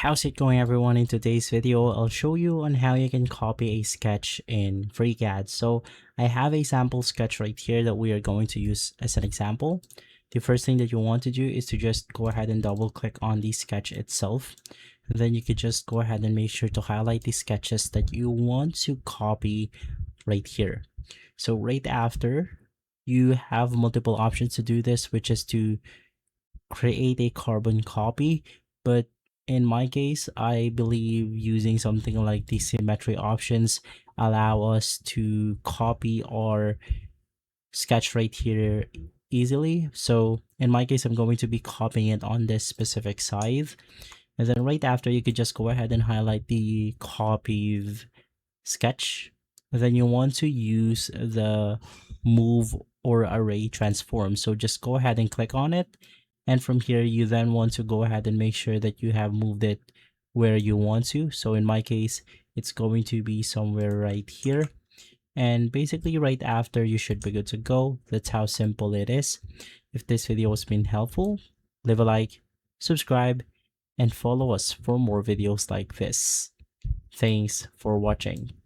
How's it going, everyone? In today's video, I'll show you on how you can copy a sketch in Freecad. So I have a sample sketch right here that we are going to use as an example. The first thing that you want to do is to just go ahead and double click on the sketch itself. And then you could just go ahead and make sure to highlight the sketches that you want to copy right here. So right after, you have multiple options to do this, which is to create a carbon copy. But in my case, I believe using something like the symmetry options allow us to copy our sketch right here easily. So in my case, I'm going to be copying it on this specific side. And then right after, you could just go ahead and highlight the copied sketch. Then you want to use the move or array transform. So just go ahead and click on it. And from here, you then want to go ahead and make sure that you have moved it where you want to. So in my case, it's going to be somewhere right here. And basically right after, you should be good to go. That's how simple it is. If this video has been helpful, leave a like, subscribe, and follow us for more videos like this. Thanks for watching.